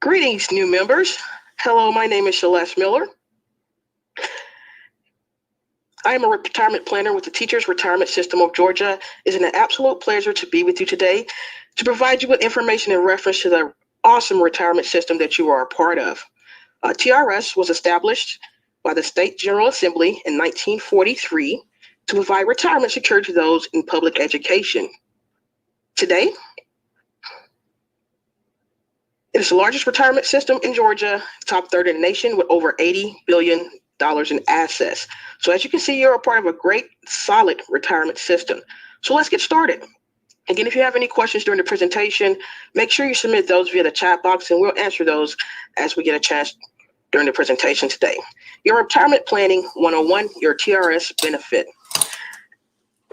Greetings, new members. Hello, my name is Celeste Miller. I am a retirement planner with the Teachers Retirement System of Georgia. It is an absolute pleasure to be with you today to provide you with information in reference to the awesome retirement system that you are a part of. TRS was established by the State General Assembly in 1943 to provide retirement security to those in public education. Today, it is the largest retirement system in Georgia, top third in the nation, with over $80 billion in assets. So as you can see, you're a part of a great, solid retirement system. So let's get started. Again, if you have any questions during the presentation, make sure you submit those via the chat box, and we'll answer those as we get a chance during the presentation today. Your Retirement Planning 101, your TRS benefit.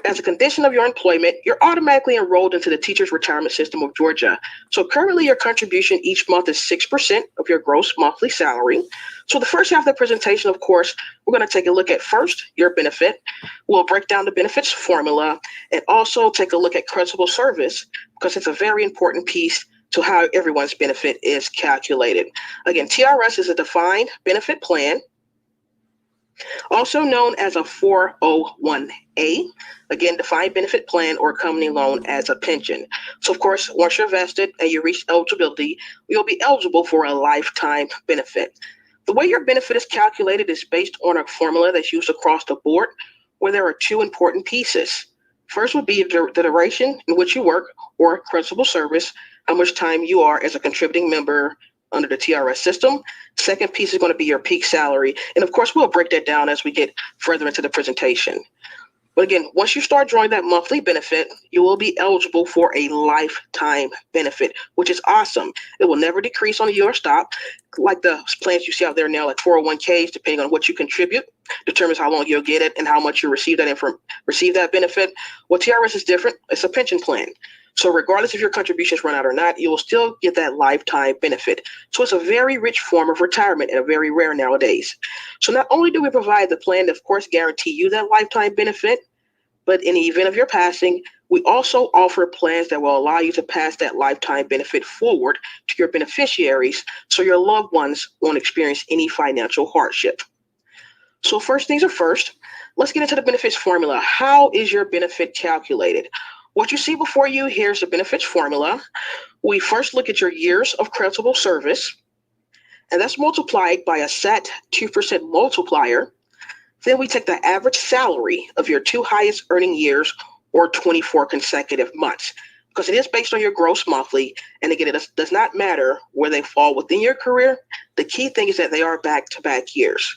As a condition of your employment, you're automatically enrolled into the Teachers Retirement System of Georgia. So currently your contribution each month is 6% of your gross monthly salary. So the first half of the presentation, of course, we're going to take a look at first your benefit. We'll break down the benefits formula and also take a look at credible service, because it's a very important piece to how everyone's benefit is calculated. Again, TRS is a defined benefit plan, also known as a 401A, again, defined benefit plan or commonly known as a pension. So of course, once you're vested and you reach eligibility, you'll be eligible for a lifetime benefit. The way your benefit is calculated is based on a formula that's used across the board, where there are two important pieces. First would be the duration in which you work, or credible service, how much time you are as a contributing member under the TRS system. Second piece is going to be your peak salary. And of course, we'll break that down as we get further into the presentation. But again, once you start drawing that monthly benefit, you will be eligible for a lifetime benefit, which is awesome. It will never decrease on your stop, like the plans you see out there now, like 401ks, depending on what you contribute, determines how long you'll get it and how much you receive that benefit. Well, TRS is different. It's a pension plan. So regardless if your contributions run out or not, you will still get that lifetime benefit. So it's a very rich form of retirement and very rare nowadays. So not only do we provide the plan that, of course, guarantee you that lifetime benefit, but in the event of your passing, we also offer plans that will allow you to pass that lifetime benefit forward to your beneficiaries so your loved ones won't experience any financial hardship. So first things are first, let's get into the benefits formula. How is your benefit calculated? What you see before you, here's the benefits formula. We first look at your years of credible service, and that's multiplied by a set 2% multiplier. Then we take the average salary of your two highest earning years, or 24 consecutive months, because it is based on your gross monthly. And again, it does not matter where they fall within your career. The key thing is that they are back-to-back years.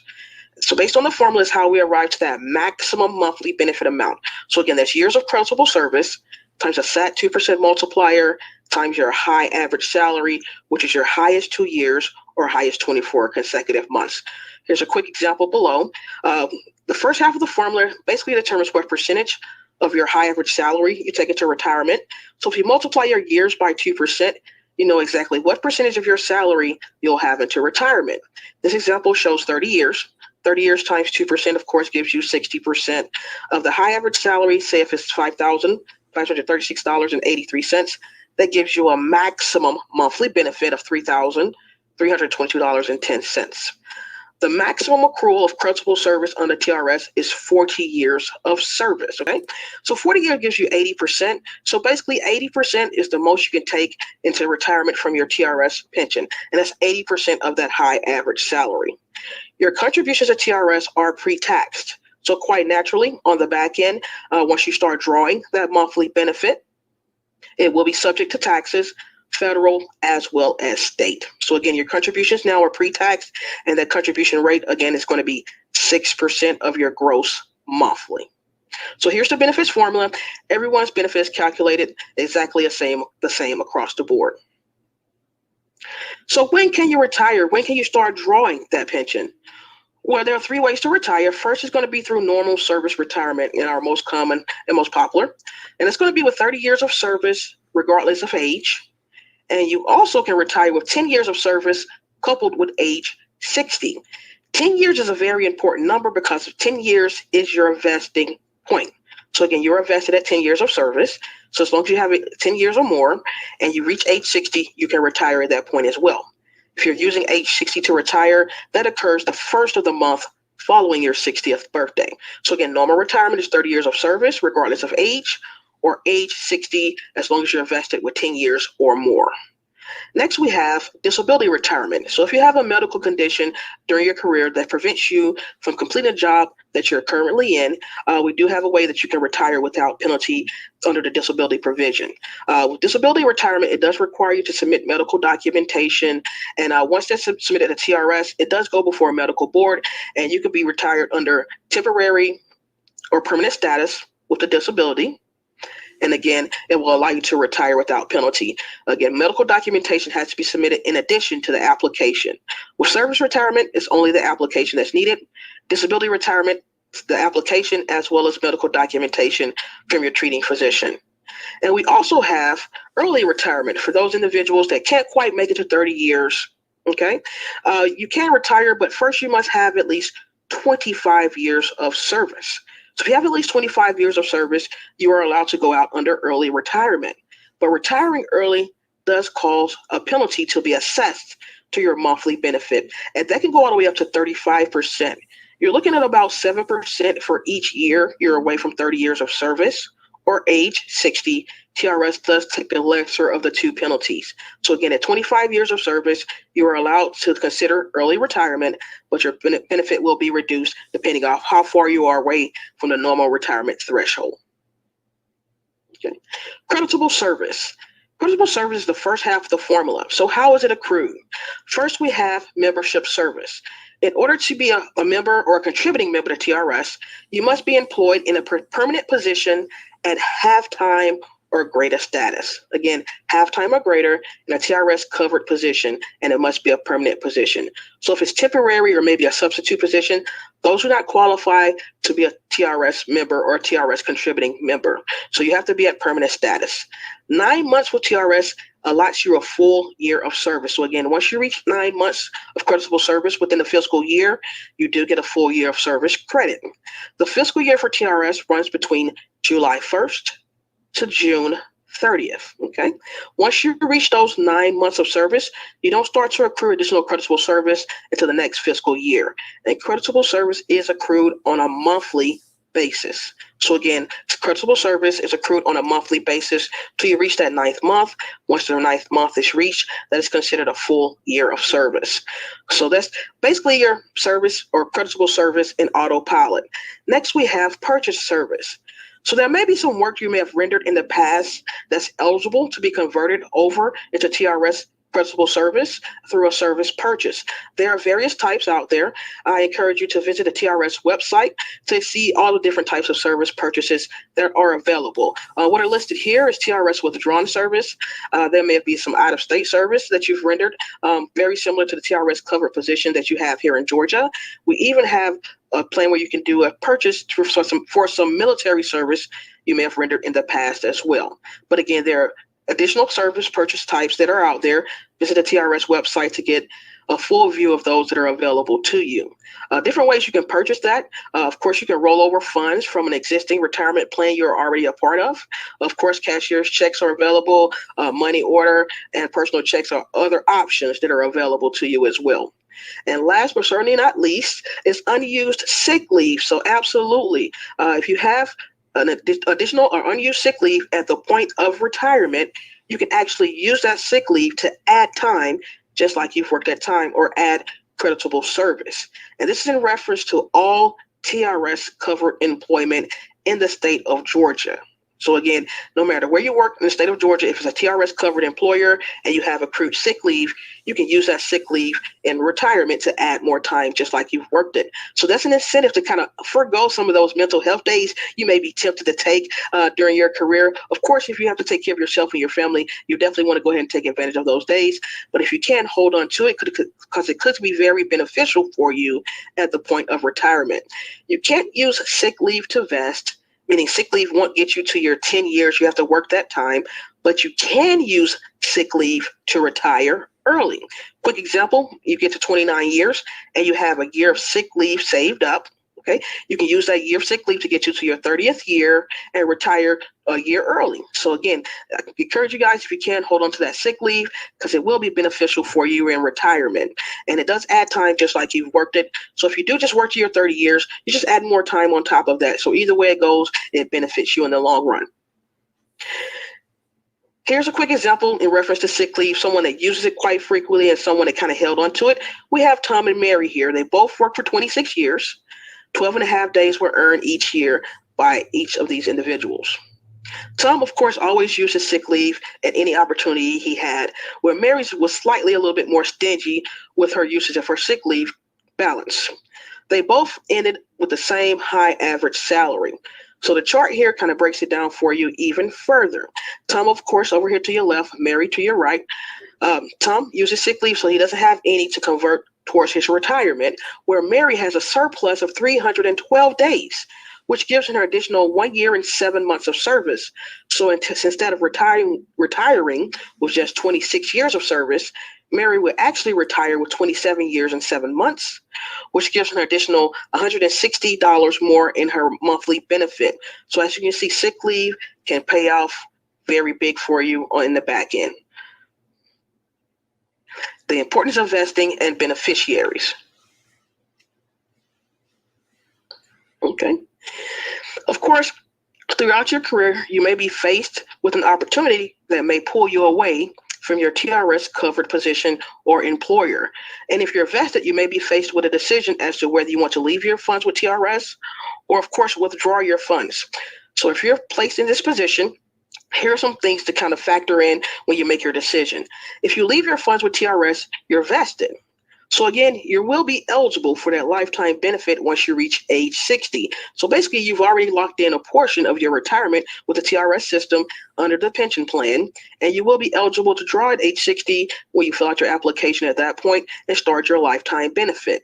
So based on the formula is how we arrive to that maximum monthly benefit amount. So again, that's years of credible service times a set 2% multiplier times your high average salary, which is your highest 2 years or highest 24 consecutive months. Here's a quick example below. The first half of the formula basically determines what percentage of your high average salary you take into retirement. So if you multiply your years by 2%, you know exactly what percentage of your salary you'll have into retirement. This example shows 30 years. 30 years times 2%, of course, gives you 60% of the high average salary. Say if it's $5,536.83, that gives you a maximum monthly benefit of $3,322.10. The maximum accrual of credible service under TRS is 40 years of service, okay? So 40 years gives you 80%. So basically 80% is the most you can take into retirement from your TRS pension, and that's 80% of that high average salary. Your contributions to TRS are pre-taxed. So quite naturally, on the back end, once you start drawing that monthly benefit, it will be subject to taxes, federal as well as state. So again, your contributions now are pre-taxed, and that contribution rate, again, is going to be 6% of your gross monthly. So here's the benefits formula. Everyone's benefit is calculated exactly the same across the board. So when can you retire? When can you start drawing that pension? Well, there are three ways to retire. First is going to be through normal service retirement, in our most common and most popular. And it's going to be with 30 years of service, regardless of age. And you also can retire with 10 years of service coupled with age 60. 10 years is a very important number because 10 years is your vesting point. So again, you're vested at 10 years of service. So as long as you have 10 years or more and you reach age 60, you can retire at that point as well. If you're using age 60 to retire, that occurs the first of the month following your 60th birthday. So again, normal retirement is 30 years of service, regardless of age, or age 60, as long as you're vested with 10 years or more. Next, we have disability retirement. So if you have a medical condition during your career that prevents you from completing a job that you're currently in, we do have a way that you can retire without penalty under the disability provision. With disability retirement, it does require you to submit medical documentation. And once that's submitted to TRS, it does go before a medical board, and you can be retired under temporary or permanent status with a disability. And again, it will allow you to retire without penalty. Again, medical documentation has to be submitted in addition to the application. With service retirement, it's only the application that's needed. Disability retirement, the application as well as medical documentation from your treating physician. And we also have early retirement for those individuals that can't quite make it to 30 years. Okay, you can retire, but first you must have at least 25 years of service. So if you have at least 25 years of service, you are allowed to go out under early retirement. But retiring early does cause a penalty to be assessed to your monthly benefit, and that can go all the way up to 35%. You're looking at about 7% for each year you're away from 30 years of service or age 60. TRS does take the lesser of the two penalties. So again, at 25 years of service, you are allowed to consider early retirement, but your benefit will be reduced depending on how far you are away from the normal retirement threshold. Okay. Creditable service. Creditable service is the first half of the formula. So how is it accrued? First, we have membership service. In order to be a member or a contributing member to TRS, you must be employed in a permanent position at half-time or greater status. Again, half-time or greater in a TRS covered position, and it must be a permanent position. So if it's temporary or maybe a substitute position, those do not qualify to be a TRS member or a TRS contributing member. So you have to be at permanent status. 9 months with TRS allots you a full year of service. So again, once you reach 9 months of creditable service within the fiscal year, you do get a full year of service credit. The fiscal year for TRS runs between July 1st to June 30th. Okay. Once you reach those 9 months of service, you don't start to accrue additional creditable service until the next fiscal year. And creditable service is accrued on a monthly basis. So again, creditable service is accrued on a monthly basis till you reach that 9th month. Once the 9th month is reached, that is considered a full year of service. So that's basically your service or creditable service in autopilot. Next, we have purchase service. So there may be some work you may have rendered in the past that's eligible to be converted over into TRS creditable service through a service purchase. There are various types out there. I encourage you to visit the TRS website to see all the different types of service purchases that are available. What are listed here is TRS withdrawn service. There may be some out-of-state service that you've rendered, very similar to the TRS covered position that you have here in Georgia. We even have a plan where you can do a purchase for some military service you may have rendered in the past as well. But again, there are additional service purchase types that are out there. Visit the TRS website to get a full view of those that are available to you. Different ways you can purchase that. Of course, you can roll over funds from an existing retirement plan you're already a part of. Of course, cashier's checks are available, money order, and personal checks are other options that are available to you as well. And last but certainly not least is unused sick leave. So absolutely, if you have an additional or unused sick leave at the point of retirement, you can actually use that sick leave to add time, just like you've worked that time, or add creditable service. And this is in reference to all TRS covered employment in the state of Georgia. So again, no matter where you work in the state of Georgia, if it's a TRS covered employer and you have accrued sick leave, you can use that sick leave in retirement to add more time, just like you've worked it. So that's an incentive to kind of forego some of those mental health days you may be tempted to take during your career. Of course, if you have to take care of yourself and your family, you definitely want to go ahead and take advantage of those days. But if you can, hold on to it because it could be very beneficial for you at the point of retirement. You can't use sick leave to vest, meaning sick leave won't get you to your 10 years. You have to work that time, but you can use sick leave to retire early. Quick example, you get to 29 years and you have a year of sick leave saved up. Okay, you can use that year of sick leave to get you to your 30th year and retire a year early. So again, I encourage you guys, if you can, hold on to that sick leave because it will be beneficial for you in retirement. And it does add time just like you've worked it. So if you do just work to your 30 years, you just add more time on top of that. So either way it goes, it benefits you in the long run. Here's a quick example in reference to sick leave, someone that uses it quite frequently and someone that kind of held on to it. We have Tom and Mary here. They both worked for 26 years. 12 and a half days were earned each year by each of these individuals. Tom, of course, always used his sick leave at any opportunity he had, where Mary was slightly a little bit more stingy with her usage of her sick leave balance. They both ended with the same high average salary. So the chart here kind of breaks it down for you even further. Tom, of course, over here to your left, Mary to your right. Tom uses sick leave, so he doesn't have any to convert towards his retirement, where Mary has a surplus of 312 days, which gives her an additional 1 year and 7 months of service. So instead of retiring with just 26 years of service, Mary would actually retire with 27 years and 7 months, which gives her an additional $160 more in her monthly benefit. So as you can see, sick leave can pay off very big for you in the back end. The importance of vesting and beneficiaries. Okay. Of course, throughout your career, you may be faced with an opportunity that may pull you away from your TRS covered position or employer. And if you're vested, you may be faced with a decision as to whether you want to leave your funds with TRS or, of course, withdraw your funds. So if you're placed in this position, here are some things to kind of factor in when you make your decision. If you leave your funds with TRS, you're vested. So again, you will be eligible for that lifetime benefit once you reach age 60. So basically, you've already locked in a portion of your retirement with the TRS system under the pension plan, and you will be eligible to draw at age 60 when you fill out your application at that point and start your lifetime benefit.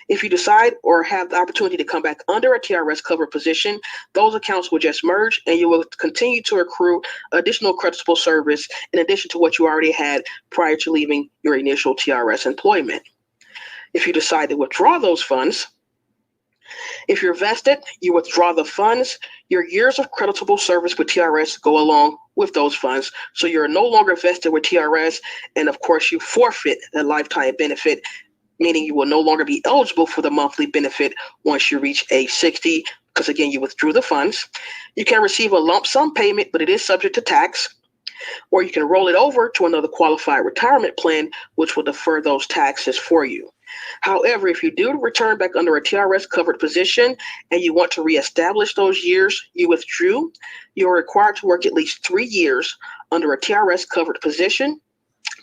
If you decide or have the opportunity to come back under a TRS covered position, those accounts will just merge and you will continue to accrue additional creditable service in addition to what you already had prior to leaving your initial TRS employment. If you decide to withdraw those funds, if you're vested, you withdraw the funds, your years of creditable service with TRS go along with those funds. So you're no longer vested with TRS, and of course you forfeit the lifetime benefit, meaning you will no longer be eligible for the monthly benefit once you reach age 60, because again, you withdrew the funds. You can receive a lump sum payment, but it is subject to tax, or you can roll it over to another qualified retirement plan, which will defer those taxes for you. However, if you do return back under a TRS covered position and you want to reestablish those years you withdrew, you're required to work at least 3 years under a TRS covered position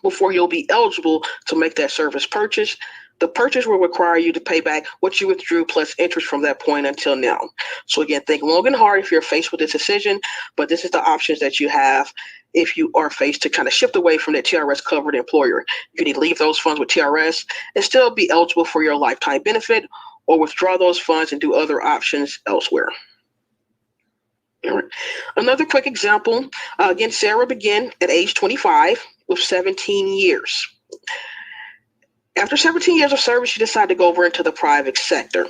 before you'll be eligible to make that service purchase. The purchase will require you to pay back what you withdrew plus interest from that point until now. So again, think long and hard if you're faced with this decision, but this is the options that you have if you are faced to kind of shift away from that TRS covered employer. You can either leave those funds with TRS and still be eligible for your lifetime benefit, or withdraw those funds and do other options elsewhere. All right. Another quick example, again, Sarah began at age 25 with 17 years. After 17 years of service, she decided to go over into the private sector.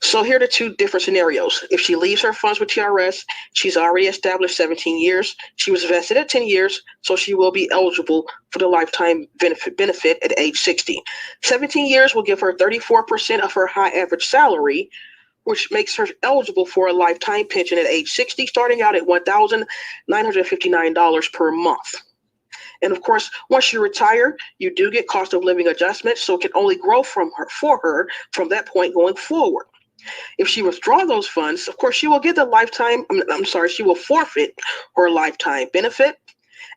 So here are the two different scenarios. If she leaves her funds with TRS, she's already established 17 years. She was vested at 10 years, so she will be eligible for the lifetime benefit at age 60. 17 years will give her 34% of her high average salary, which makes her eligible for a lifetime pension at age 60, starting out at $1,959 per month. And of course, once you retire, you do get cost of living adjustments, so it can only grow for her from that point going forward. If she withdraws those funds, of course, she will get the she will forfeit her lifetime benefit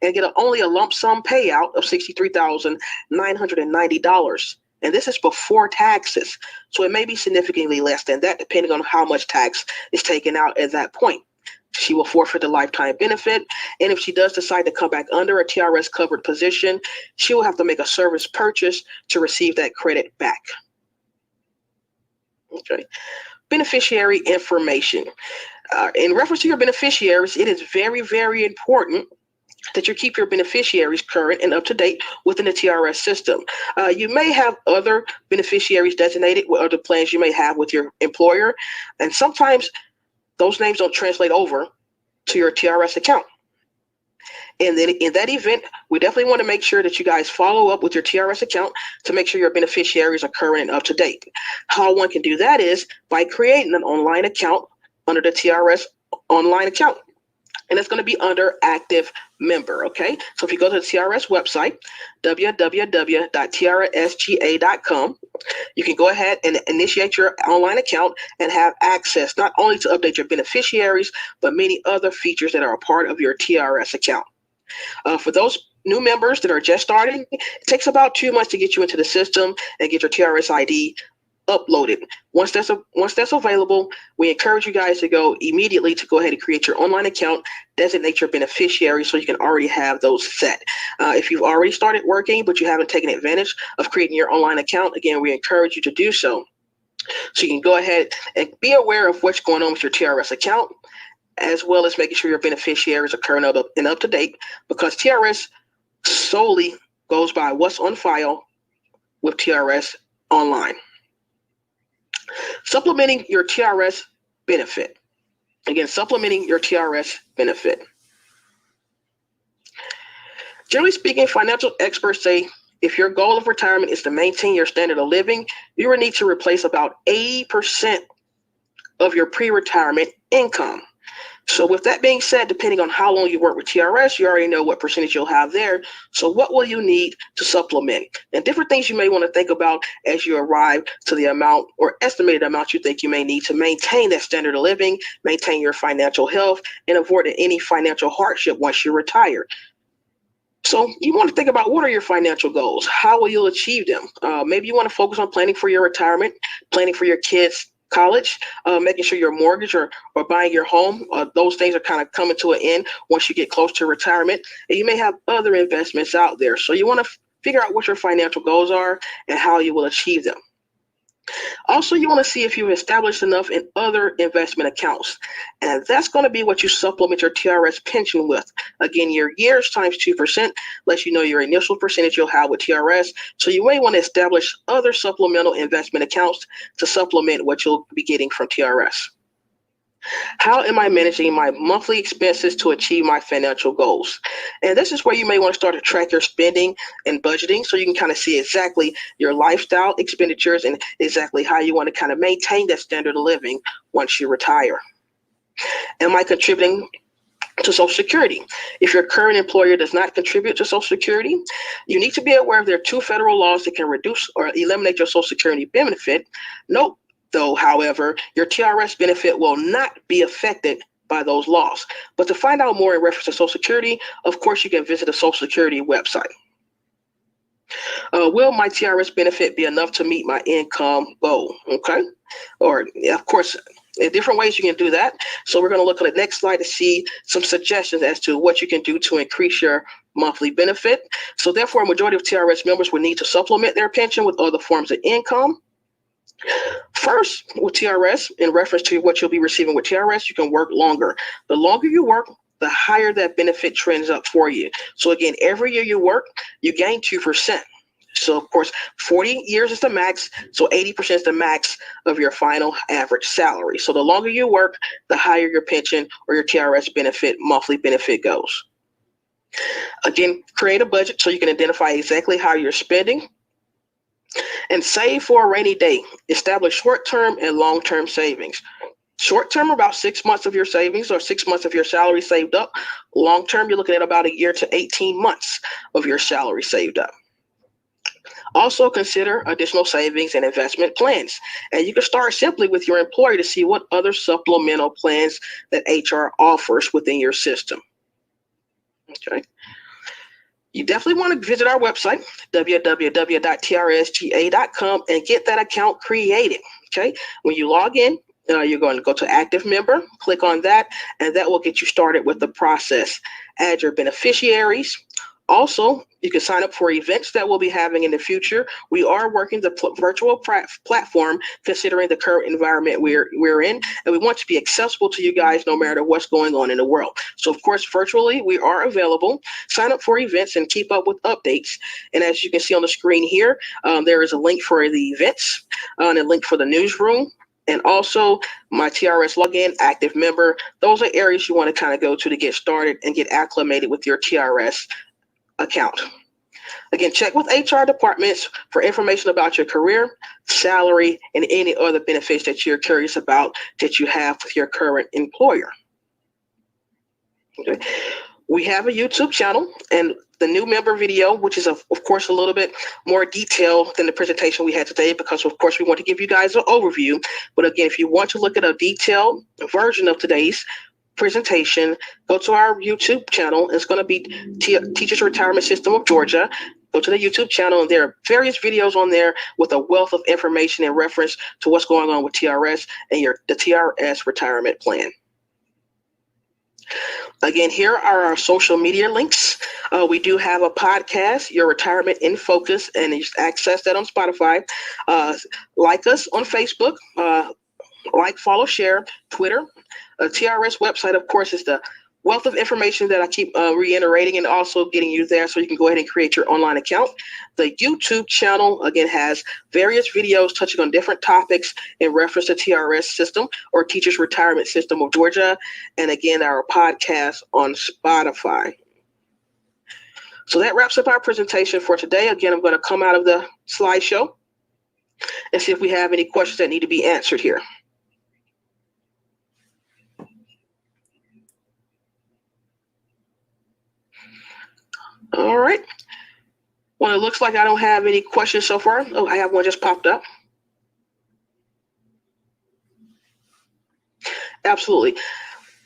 and get only a lump sum payout of $63,990. And this is before taxes. So it may be significantly less than that, depending on how much tax is taken out at that point. She will forfeit the lifetime benefit. And if she does decide to come back under a TRS covered position, she will have to make a service purchase to receive that credit back. Okay. Beneficiary information. In reference to your beneficiaries, it is very, very important that you keep your beneficiaries current and up to date within the TRS system. You may have other beneficiaries designated with other plans you may have with your employer, and sometimes those names don't translate over to your TRS account. And then in that event, we definitely want to make sure that you guys follow up with your TRS account to make sure your beneficiaries are current and up to date. How one can do that is by creating an online account under the TRS online account. And it's going to be under active member. Okay, so if you go to the TRS website, www.trsga.com, you can go ahead and initiate your online account and have access not only to update your beneficiaries, but many other features that are a part of your TRS account. For those new members that are just starting, it takes about 2 months to get you into the system and get your TRS ID uploaded. Once that's available, we encourage you guys to go immediately to go ahead and create your online account, designate your beneficiaries so you can already have those set. If you've already started working but you haven't taken advantage of creating your online account, again, we encourage you to do so. So you can go ahead and be aware of what's going on with your TRS account, as well as making sure your beneficiaries are current and up to date, because TRS solely goes by what's on file with TRS Online. Supplementing your TRS benefit. Again, supplementing your TRS benefit. Generally speaking, financial experts say if your goal of retirement is to maintain your standard of living, you will need to replace about 80% of your pre-retirement income. So with that being said, depending on how long you work with TRS, you already know what percentage you'll have there. So what will you need to supplement? And different things you may want to think about as you arrive to the amount or estimated amount you think you may need to maintain that standard of living, maintain your financial health, and avoid any financial hardship once you retire. So you want to think about what are your financial goals? How will you achieve them? Maybe you want to focus on planning for your retirement, planning for your kids' college, making sure your mortgage or buying your home, those things are kind of coming to an end once you get close to retirement. And you may have other investments out there. So you want to figure out what your financial goals are and how you will achieve them. Also, you want to see if you've established enough in other investment accounts. And that's going to be what you supplement your TRS pension with. Again, your years times 2% lets you know your initial percentage you'll have with TRS. So you may want to establish other supplemental investment accounts to supplement what you'll be getting from TRS. How am I managing my monthly expenses to achieve my financial goals? And this is where you may want to start to track your spending and budgeting so you can kind of see exactly your lifestyle expenditures and exactly how you want to kind of maintain that standard of living once you retire. Am I contributing to Social Security? If your current employer does not contribute to Social Security, you need to be aware there are 2 federal laws that can reduce or eliminate your Social Security benefit. Note, though, however, your TRS benefit will not be affected by those laws. But to find out more in reference to Social Security, of course, you can visit the Social Security website. Will my TRS benefit be enough to meet my income goal? Okay. Or, of course, in different ways you can do that. So we're going to look at the next slide to see some suggestions as to what you can do to increase your monthly benefit. So therefore, a majority of TRS members will need to supplement their pension with other forms of income. First, with TRS, in reference to what you'll be receiving with TRS, you can work longer. The longer you work, the higher that benefit trends up for you. So again, every year you work, you gain 2%. So of course, 40 years is the max, so 80% is the max of your final average salary. So the longer you work, the higher your pension or your TRS benefit, monthly benefit goes. Again, create a budget so you can identify exactly how you're spending. And save for a rainy day. Establish short-term and long-term savings. Short-term, about 6 months of your savings or 6 months of your salary saved up. Long-term, you're looking at about a year to 18 months of your salary saved up. Also consider additional savings and investment plans. And you can start simply with your employer to see what other supplemental plans that HR offers within your system. Okay. You definitely want to visit our website, www.trsga.com, and get that account created. Okay. When you log in, you're going to go to active member, click on that, and that will get you started with the process. Add your beneficiaries. Also, You can sign up for events that we'll be having in the future. We are working the virtual platform considering the current environment we're in, and we want to be accessible to you guys no matter what's going on in the world. So of course, virtually, we are available. Sign up for events and keep up with updates. And as you can see on the screen here, there is a link for the events and a link for the newsroom, and also my TRS login, active member. Those are areas you want to kind of go to get started and get acclimated with your TRS account. Again, check with HR departments for information about your career, salary, and any other benefits that you're curious about that you have with your current employer. Okay. We have a YouTube channel, and the new member video, which is of course a little bit more detailed than the presentation we had today, because of course we want to give you guys an overview. But again, if you want to look at a detailed version of today's presentation, go to our YouTube channel. It's going to be Teachers Retirement System of Georgia. Go to the YouTube channel, and there are various videos on there with a wealth of information in reference to what's going on with TRS and the TRS retirement plan. Again, here are our social media links. We do have a podcast, Your Retirement in Focus, and you access that on Spotify. Like us on Facebook, like, follow, share, Twitter. TRS website, of course, is the wealth of information that I keep reiterating and also getting you there so you can go ahead and create your online account. The YouTube channel, again, has various videos touching on different topics in reference to TRS system or Teachers Retirement System of Georgia. And again, our podcast on Spotify. So that wraps up our presentation for today. Again, I'm going to come out of the slideshow and see if we have any questions that need to be answered here. All right. Well, it looks like I don't have any questions so far. Oh, I have one just popped up. Absolutely.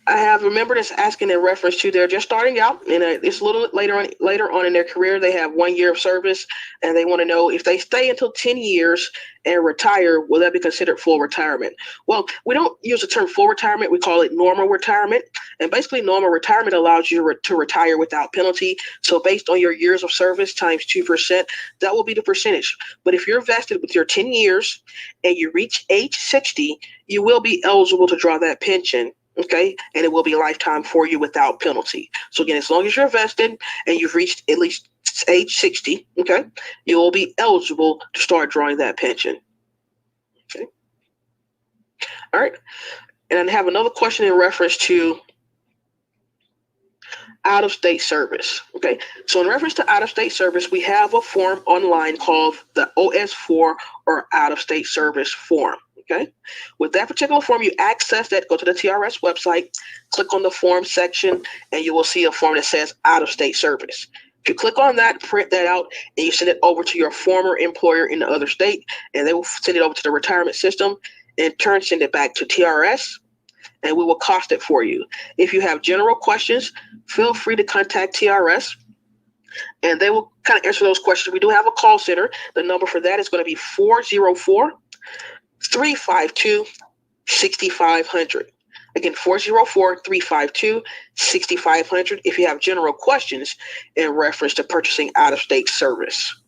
I have a member that's asking in reference to they're just starting out, and it's a little later on in their career. They have 1 year of service, and they want to know if they stay until 10 years and retire, will that be considered full retirement? Well, we don't use the term full retirement. We call it normal retirement. And basically, normal retirement allows you to retire without penalty. So based on your years of service times 2%, that will be the percentage. But if you're vested with your 10 years and you reach age 60, you will be eligible to draw that pension. Okay, and it will be lifetime for you without penalty. So again, as long as you're vested and you've reached at least age 60, okay, you will be eligible to start drawing that pension. Okay. All right. And I have another question in reference to out-of-state service. Okay, so in reference to out-of-state service, we have a form online called the OS4 or out-of-state service form. Okay, with that particular form, you access that, go to the TRS website, click on the form section, and you will see a form that says out-of-state service. If you click on that, print that out, and you send it over to your former employer in the other state, and they will send it over to the retirement system, in turn send it back to TRS, and we will cost it for you. If you have general questions, feel free to contact TRS, and they will kind of answer those questions. We do have a call center. The number for that is going to be 404-352-6500. Again, 404-352-6500 if you have general questions in reference to purchasing out-of-state service.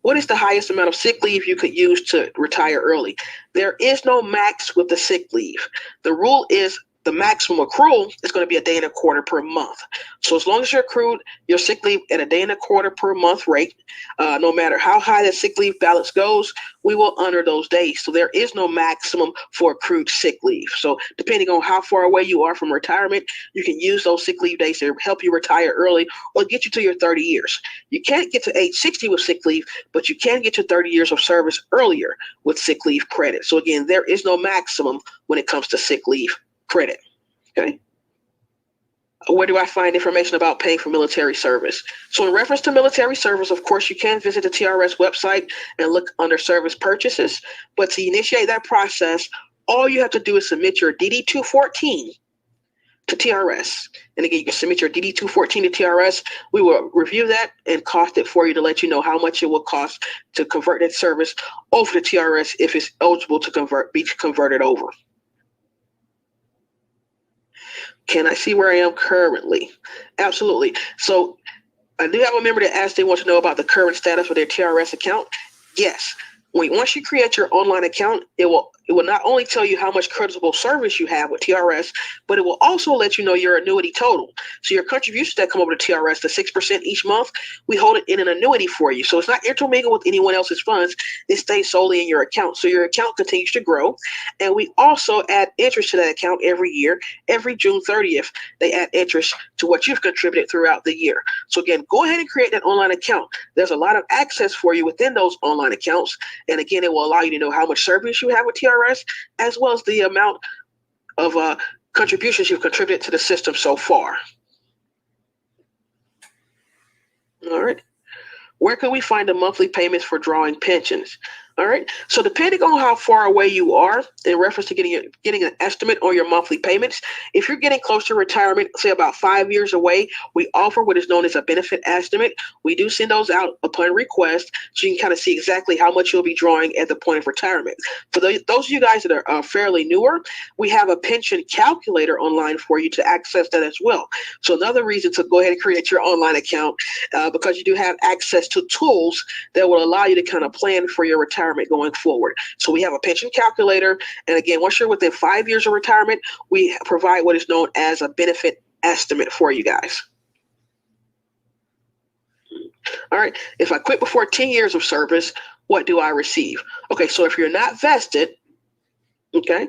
What is the highest amount of sick leave you could use to retire early? There is no max with the sick leave. The rule is the maximum accrual is going to be 1.25 days per month. So as long as you're accrued your sick leave at 1.25 days per month rate, no matter how high that sick leave balance goes, we will honor those days. So there is no maximum for accrued sick leave. So depending on how far away you are from retirement, you can use those sick leave days to help you retire early or get you to your 30 years. You can't get to age 60 with sick leave, but you can get to 30 years of service earlier with sick leave credit. So again, there is no maximum when it comes to sick leave credit. Okay. Where do I find information about paying for military service? So in reference to military service, of course, you can visit the TRS website and look under service purchases. But to initiate that process, all you have to do is submit your DD-214 to TRS. And again, you can submit your DD-214 to TRS. We will review that and cost it for you to let you know how much it will cost to convert that service over to TRS if it's eligible to be converted over. Can I see where I am currently? Absolutely. So I do have a member that asked they want to know about the current status of their TRS account. Yes. Once you create your online account, it will not only tell you how much creditable service you have with TRS, but it will also let you know your annuity total. So your contributions that come over to TRS, the 6% each month, we hold it in an annuity for you. So it's not intermingled with anyone else's funds. It stays solely in your account. So your account continues to grow. And we also add interest to that account every year. Every June 30th, they add interest to what you've contributed throughout the year. So again, go ahead and create that online account. There's a lot of access for you within those online accounts. And again, it will allow you to know how much service you have with TRS, as well as the amount of contributions you've contributed to the system so far. All right. Where can we find the monthly payments for drawing pensions? All right. So depending on how far away you are in reference to getting an estimate on your monthly payments, if you're getting close to retirement, say about 5 years away, we offer what is known as a benefit estimate. We do send those out upon request, so you can kind of see exactly how much you'll be drawing at the point of retirement. For those of you guys that are fairly newer, we have a pension calculator online for you to access that as well. So another reason to go ahead and create your online account, because you do have access to tools that will allow you to kind of plan for your retirement going forward. So we have a pension calculator. And again, once you're within 5 years of retirement, we provide what is known as a benefit estimate for you guys. All right. If I quit before 10 years of service, what do I receive? Okay. So if you're not vested, okay,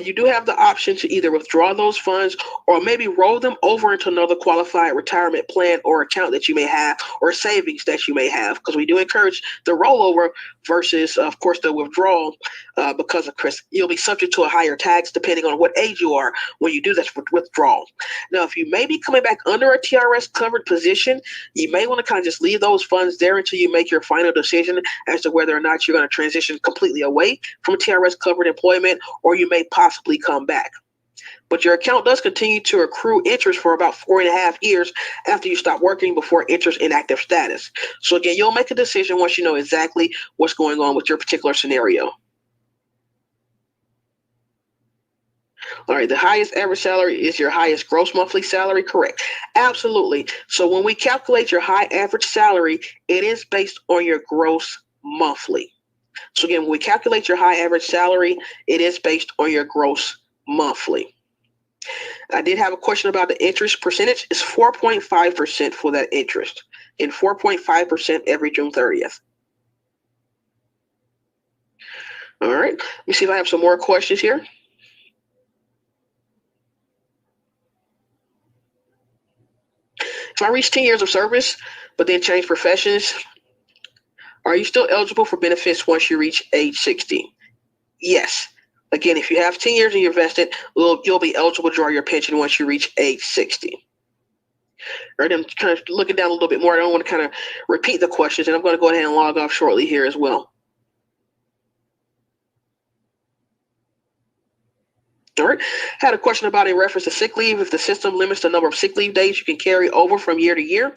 you do have the option to either withdraw those funds or maybe roll them over into another qualified retirement plan or account that you may have, or savings that you may have, because we do encourage the rollover versus, of course, the withdrawal, because of course you'll be subject to a higher tax depending on what age you are when you do this withdrawal. Now, if you may be coming back under a TRS covered position, you may want to kind of just leave those funds there until you make your final decision as to whether or not you're going to transition completely away from TRS covered employment, or you may possibly come back. But your account does continue to accrue interest for about 4.5 years after you stop working before enters inactive status. So again, you'll make a decision once you know exactly what's going on with your particular scenario. All right, the highest average salary is your highest gross monthly salary, correct? Absolutely. So when we calculate your high average salary, it is based on your gross monthly. So again, when we calculate your high average salary, it is based on your gross monthly. I did have a question about the interest percentage. It's 4.5% for that interest, and 4.5% every June 30th. All right, let me see if I have some more questions here. If I reach 10 years of service, but then change professions, are you still eligible for benefits once you reach age 60? Yes. Again, if you have 10 years and you're vested, you'll be eligible to draw your pension once you reach age 60. All right, I'm kind of looking down a little bit more. I don't want to kind of repeat the questions, and I'm going to go ahead and log off shortly here as well. All right, had a question about in reference to sick leave. If the system limits the number of sick leave days you can carry over from year to year,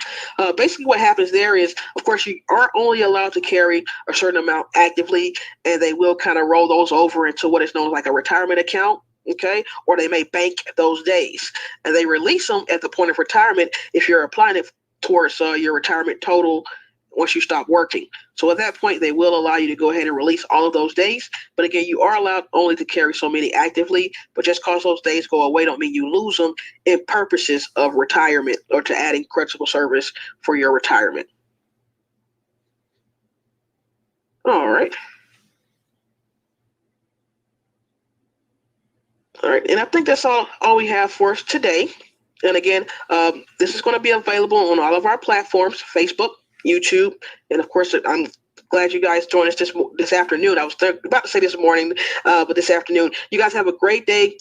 basically what happens there is, of course, you are only allowed to carry a certain amount actively, and they will kind of roll those over into what is known as like a retirement account. Okay, or they may bank those days, and they release them at the point of retirement if you're applying it towards your retirement total once you stop working. So at that point, they will allow you to go ahead and release all of those days. But again, you are allowed only to carry so many actively, but just because those days go away don't mean you lose them in purposes of retirement or to adding creditable service for your retirement. All right. All right, and I think that's all we have for us today. And again, this is going to be available on all of our platforms, Facebook, YouTube, and of course, I'm glad you guys joined us this afternoon. I was about to say this morning, but this afternoon. You guys have a great day.